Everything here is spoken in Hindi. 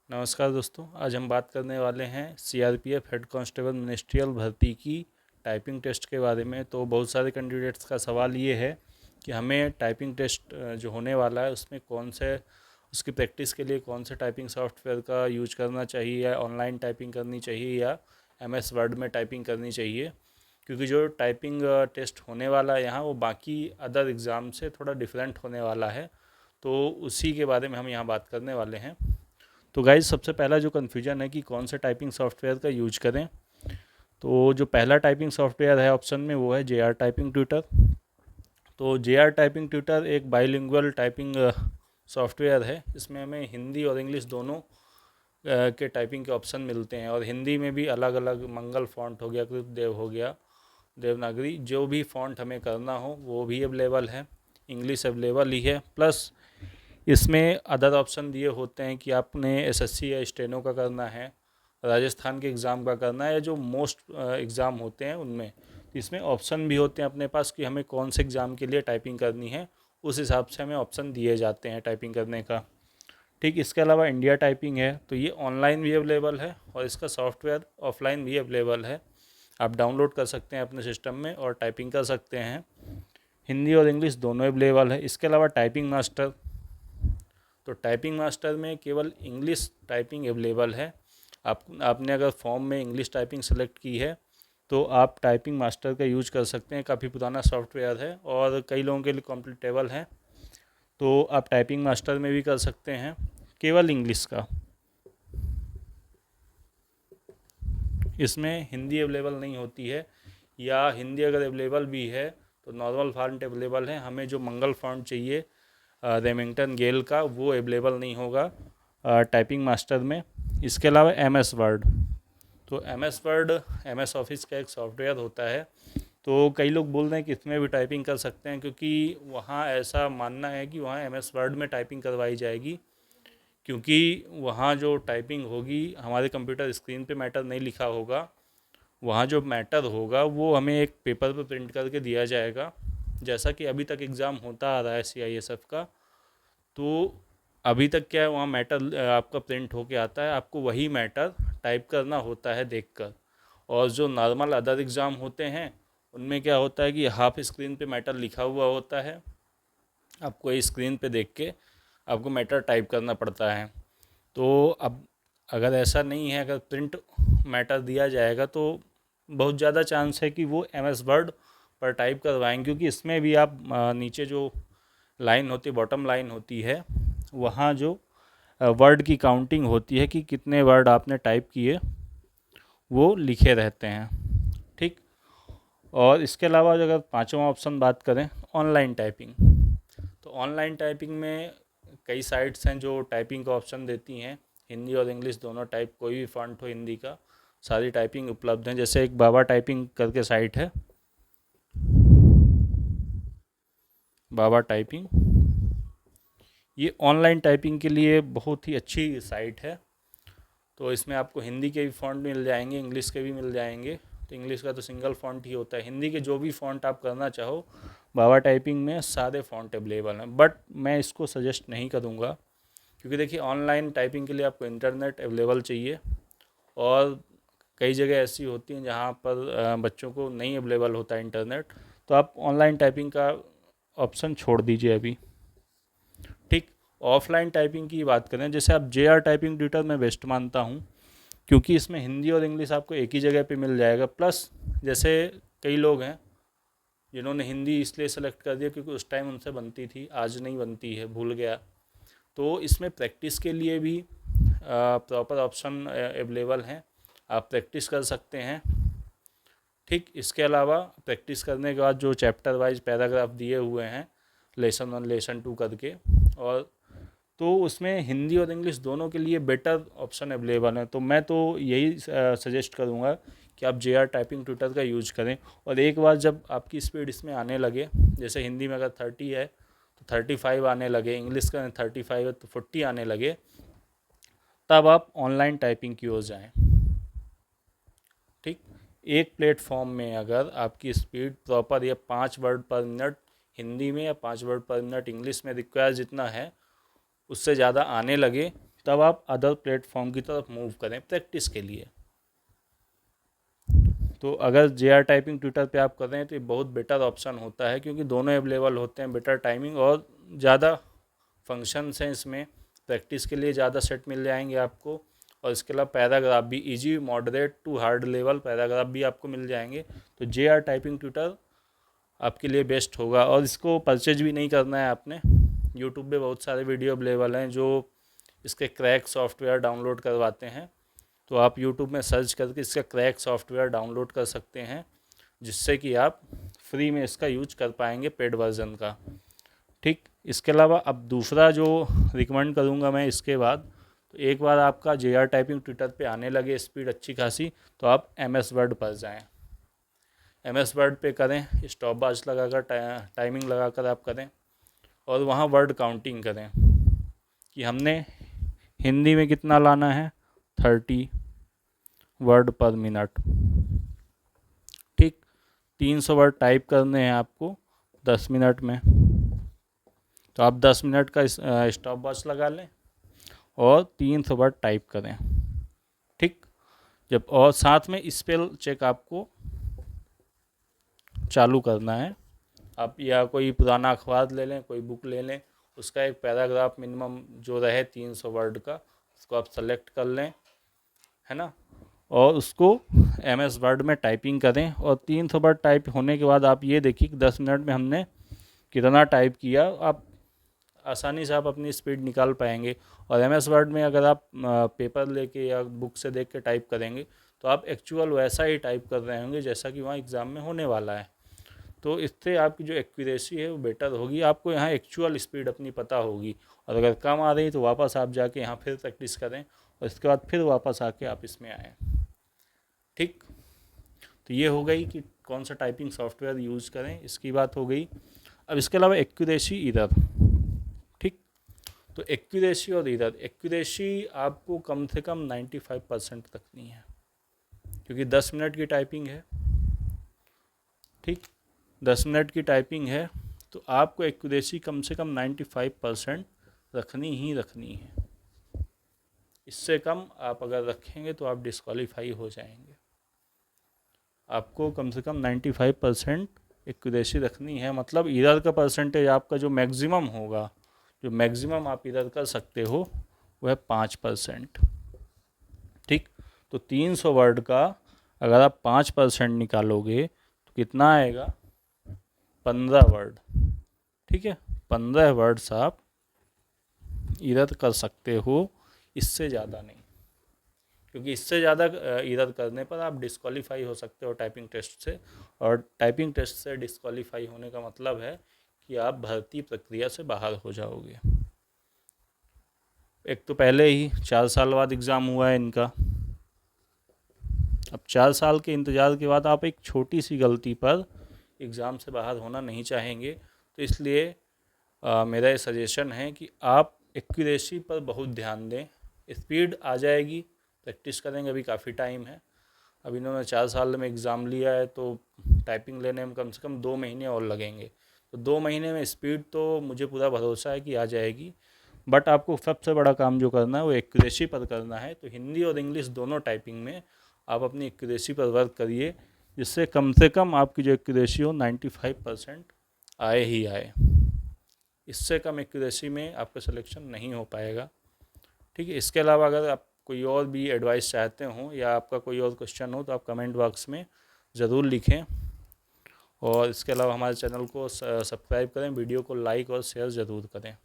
नमस्कार दोस्तों, आज हम बात करने वाले हैं सीआरपीएफ हेड कांस्टेबल मिनिस्ट्रियल भर्ती की टाइपिंग टेस्ट के बारे में। तो बहुत सारे कैंडिडेट्स का सवाल ये है कि हमें टाइपिंग टेस्ट जो होने वाला है उसमें कौन से उसकी प्रैक्टिस के लिए कौन से टाइपिंग सॉफ्टवेयर का यूज करना चाहिए, या ऑनलाइन टाइपिंग करनी चाहिए या एमएस वर्ड में टाइपिंग करनी चाहिए। क्योंकि जो टाइपिंग टेस्ट होने वाला है यहाँ वो बाकी अदर एग्ज़ाम से थोड़ा डिफरेंट होने वाला है, तो उसी के बारे में हम यहाँ बात करने वाले हैं। तो गाइज, सबसे पहला जो कन्फ्यूजन है कि कौन से टाइपिंग सॉफ्टवेयर का यूज करें, तो जो पहला टाइपिंग सॉफ्टवेयर है ऑप्शन में वो है JR टाइपिंग ट्यूटर। तो JR टाइपिंग ट्यूटर एक बाइलिंगुअल टाइपिंग सॉफ्टवेयर है। इसमें हमें हिंदी और इंग्लिश दोनों के टाइपिंग के ऑप्शन मिलते हैं, और हिंदी में भी अलग अलग मंगल फॉन्ट हो गया, कृतदेव हो गया, देवनागरी, जो भी फॉन्ट हमें करना हो वो भी अवेलेबल है। इंग्लिश अवेलेबल ही है, प्लस इसमें अदर ऑप्शन दिए होते हैं कि आपने एसएससी या स्टेनो का करना है, राजस्थान के एग्ज़ाम का करना है, या जो मोस्ट एग्ज़ाम होते हैं उनमें। इसमें ऑप्शन भी होते हैं अपने पास कि हमें कौन से एग्ज़ाम के लिए टाइपिंग करनी है, उस हिसाब से हमें ऑप्शन दिए जाते हैं टाइपिंग करने का। ठीक, इसके अलावा इंडिया टाइपिंग है, तो ये ऑनलाइन भी अवेलेबल है और इसका सॉफ्टवेयर ऑफलाइन भी अवेलेबल है। आप डाउनलोड कर सकते हैं अपने सिस्टम में और टाइपिंग कर सकते हैं। हिंदी और इंग्लिश दोनों अवेलेबल है। इसके अलावा टाइपिंग मास्टर, तो टाइपिंग मास्टर में केवल इंग्लिश टाइपिंग अवेलेबल है। आपने अगर फॉर्म में इंग्लिश टाइपिंग सेलेक्ट की है तो आप टाइपिंग मास्टर का यूज कर सकते हैं। काफ़ी पुराना सॉफ्टवेयर है और कई लोगों के लिए कॉम्पिटेबल है, तो आप टाइपिंग मास्टर में भी कर सकते हैं केवल इंग्लिश का। इसमें हिंदी अवेलेबल नहीं होती है, या हिंदी अगर अवेलेबल भी है तो नॉर्मल फॉन्ट अवेलेबल है। हमें जो मंगल फॉन्ट चाहिए रेमिंगटन गेल का, वो अवेलेबल नहीं होगा टाइपिंग मास्टर में। इसके अलावा एमएस वर्ड, तो एमएस वर्ड एमएस ऑफिस का एक सॉफ्टवेयर होता है। तो कई लोग बोल रहे हैं कि इसमें भी टाइपिंग कर सकते हैं, क्योंकि वहाँ ऐसा मानना है कि वहाँ एमएस वर्ड में टाइपिंग करवाई जाएगी, क्योंकि वहाँ जो टाइपिंग होगी हमारे कंप्यूटर स्क्रीन पे मैटर नहीं लिखा होगा। वहाँ जो मैटर होगा वो हमें एक पेपर पे प्रिंट करके दिया जाएगा, जैसा कि अभी तक एग्ज़ाम होता आ रहा है CISF का। तो अभी तक क्या है, वहाँ मैटर आपका प्रिंट होके आता है, आपको वही मैटर टाइप करना होता है देखकर। और जो नॉर्मल अदर एग्ज़ाम होते हैं उनमें क्या होता है कि हाफ स्क्रीन पे मैटर लिखा हुआ होता है, आपको ये स्क्रीन पे देख के आपको मैटर टाइप करना पड़ता है। तो अब अगर ऐसा नहीं है, अगर प्रिंट मैटर दिया जाएगा तो बहुत ज़्यादा चांस है कि वो MS वर्ड पर टाइप करवाएंगे, क्योंकि इसमें भी आप नीचे जो लाइन होती है, बॉटम लाइन होती है, वहाँ जो वर्ड की काउंटिंग होती है कि कितने वर्ड आपने टाइप किए, वो लिखे रहते हैं। ठीक, और इसके अलावा अगर पांचवा ऑप्शन बात करें, ऑनलाइन टाइपिंग, तो ऑनलाइन टाइपिंग में कई साइट्स हैं जो टाइपिंग का ऑप्शन देती हैं। हिंदी और इंग्लिश दोनों टाइप, कोई भी फॉन्ट हो हिंदी का, सारी टाइपिंग उपलब्ध हैं। जैसे एक बाबा टाइपिंग करके साइट है, बाबा टाइपिंग, ये ऑनलाइन टाइपिंग के लिए बहुत ही अच्छी साइट है। तो इसमें आपको हिंदी के भी फ़ॉन्ट मिल जाएंगे, इंग्लिश के भी मिल जाएंगे। तो इंग्लिश का तो सिंगल फ़ॉन्ट ही होता है, हिंदी के जो भी फ़ॉन्ट आप करना चाहो बाबा टाइपिंग में सारे फ़ॉन्ट अवेलेबल हैं। बट मैं इसको सजेस्ट नहीं करूँगा, क्योंकि देखिए ऑनलाइन टाइपिंग के लिए आपको इंटरनेट अवेलेबल चाहिए, और कई जगह ऐसी होती हैं जहाँ पर बच्चों को नहीं अवेलेबल होता इंटरनेट, तो आप ऑनलाइन टाइपिंग का ऑप्शन छोड़ दीजिए अभी। ठीक, ऑफलाइन टाइपिंग की बात करें, जैसे आप JR टाइपिंग ट्यूटर मैं बेस्ट मानता हूँ, क्योंकि इसमें हिंदी और इंग्लिश आपको एक ही जगह पे मिल जाएगा। प्लस जैसे कई लोग हैं जिन्होंने हिंदी इसलिए सेलेक्ट कर दिया क्योंकि उस टाइम उनसे बनती थी, आज नहीं बनती है, भूल गया। तो इसमें प्रैक्टिस के लिए भी प्रॉपर ऑप्शन अवेलेबल हैं, आप प्रैक्टिस कर सकते हैं। ठीक, इसके अलावा प्रैक्टिस करने के बाद जो चैप्टर वाइज पैराग्राफ दिए हुए हैं, लेसन 1 लेसन 2 करके, और तो उसमें हिंदी और इंग्लिश दोनों के लिए बेटर ऑप्शन अवेलेबल है। तो मैं तो यही सजेस्ट करूँगा कि आप JR टाइपिंग ट्यूटर का यूज करें। और एक बार जब आपकी स्पीड इसमें आने लगे, जैसे हिंदी में अगर 30 है तो 35 आने लगे, इंग्लिश का 35 है तो 40 आने लगे, तब आप ऑनलाइन टाइपिंग की ओर जाएँ। ठीक, एक प्लेटफॉर्म में अगर आपकी स्पीड प्रॉपर या 5 वर्ड पर मिनट हिंदी में या 5 वर्ड पर मिनट इंग्लिश में रिक्वायर जितना है उससे ज़्यादा आने लगे, तब आप अदर प्लेटफॉर्म की तरफ मूव करें प्रैक्टिस के लिए। तो अगर JR टाइपिंग ट्विटर पे आप कर रहे हैं तो ये बहुत बेटर ऑप्शन होता है, क्योंकि दोनों अवेलेबल होते हैं, बेटर टाइमिंग और ज़्यादा फंक्शंस हैं इसमें, प्रैक्टिस के लिए ज़्यादा सेट मिल जाएंगे आपको। और इसके अलावा पैराग्राफ भी easy moderate to hard level paragraph भी आपको मिल जाएंगे। तो JR टाइपिंग ट्विटर आपके लिए बेस्ट होगा। और इसको परचेज भी नहीं करना है आपने, यूट्यूब पे बहुत सारे वीडियो अवेलेबल हैं जो इसके क्रैक सॉफ्टवेयर डाउनलोड करवाते हैं। तो आप यूट्यूब में सर्च करके इसका क्रैक सॉफ्टवेयर डाउनलोड कर सकते हैं, जिससे कि आप फ्री में इसका यूज कर पाएंगे पेड वर्जन का। ठीक, इसके अलावा अब दूसरा जो रिकमेंड करूँगा मैं इसके बाद, तो एक बार आपका JR टाइपिंग ट्विटर पे आने लगे स्पीड अच्छी खासी, तो आप MS वर्ड पर जाएं। MS वर्ड पे करें, स्टॉप वॉच लगाकर टाइमिंग लगाकर आप करें, और वहाँ वर्ड काउंटिंग करें कि हमने हिंदी में कितना लाना है, 30 वर्ड पर मिनट। ठीक, 300 वर्ड टाइप करने हैं आपको 10 मिनट में। तो आप 10 मिनट का स्टॉप वॉच लगा लें और 300 वर्ड टाइप करें। ठीक, जब और साथ में स्पेल चेक आपको चालू करना है। आप या कोई पुराना अखबार ले लें, कोई बुक ले लें, उसका एक पैराग्राफ मिनिमम जो रहे 300 वर्ड का, उसको आप सेलेक्ट कर लें, है ना, और उसको MS वर्ड में टाइपिंग करें। और 300 वर्ड टाइप होने के बाद आप ये देखिए कि 10 मिनट में हमने कितना टाइप किया। आप आसानी से आप अपनी स्पीड निकाल पाएंगे। और MS वर्ड में अगर आप पेपर लेके या बुक से देख के टाइप करेंगे तो आप एक्चुअल वैसा ही टाइप कर रहे होंगे जैसा कि वहाँ एग्ज़ाम में होने वाला है। तो इससे आपकी जो एक्यूरेसी है वो बेटर होगी, आपको यहाँ एक्चुअल स्पीड अपनी पता होगी। और अगर कम आ रही तो वापस आप जाके यहाँ फिर प्रैक्टिस करें, और इसके बाद फिर वापस आके आप इसमें आएँ। ठीक, तो ये हो गई कि कौन सा टाइपिंग सॉफ्टवेयर यूज़ करें, इसकी बात हो गई। अब इसके अलावा एक्यूरेसी इधर, ठीक, तो एक्यूरेसी और इधर एक्यूरेसी आपको कम से कम 95% रखनी है, क्योंकि 10 मिनट की टाइपिंग है। ठीक, 10 मिनट की टाइपिंग है, तो आपको एक्यूरेसी कम से कम 95% रखनी ही रखनी है। इससे कम आप अगर रखेंगे तो आप डिस्क्वालीफाई हो जाएंगे। आपको कम से कम 95% एक्यूरेसी रखनी है, मतलब इधर का परसेंटेज आपका जो मैक्सिमम होगा, जो मैक्सिमम आप इधर कर सकते हो वह है 5%। ठीक, तो 300 वर्ड का अगर आप 5% निकालोगे तो कितना आएगा, 15 वर्ड। ठीक है, 15 वर्ड्स आप इधर कर सकते हो, इससे ज़्यादा नहीं, क्योंकि इससे ज़्यादा इधर करने पर आप डिस्क्वालीफाई हो सकते हो टाइपिंग टेस्ट से। और टाइपिंग टेस्ट से डिस्क्वालीफाई होने का मतलब है कि आप भर्ती प्रक्रिया से बाहर हो जाओगे। एक तो पहले ही 4 साल बाद एग्ज़ाम हुआ है इनका, अब 4 साल के इंतज़ार के बाद आप एक छोटी सी गलती पर एग्ज़ाम से बाहर होना नहीं चाहेंगे। तो इसलिए मेरा ये सजेशन है कि आप एक्यूरेसी पर बहुत ध्यान दें। स्पीड आ जाएगी, प्रैक्टिस करेंगे, अभी काफ़ी टाइम है। अब इन्होंने 4 साल में एग्ज़ाम लिया है, तो टाइपिंग लेने में कम से कम 2 महीने और लगेंगे। तो 2 महीने में स्पीड तो मुझे पूरा भरोसा है कि आ जाएगी। बट आपको सबसे बड़ा काम जो करना है वो एक्यूरेसी पर करना है। तो हिंदी और इंग्लिश दोनों टाइपिंग में आप अपनी एक्यूरेसी पर वर्क करिए, जिससे कम से कम आपकी जो एक्यूरेसी हो 95% आए ही आए। इससे कम एक्यूरेसी में आपका सिलेक्शन नहीं हो पाएगा। ठीक है, इसके अलावा अगर आप कोई और भी एडवाइस चाहते हो या आपका कोई और क्वेश्चन हो तो आप कमेंट बॉक्स में ज़रूर लिखें। और इसके अलावा हमारे चैनल को सब्सक्राइब करें, वीडियो को लाइक और शेयर ज़रूर करें।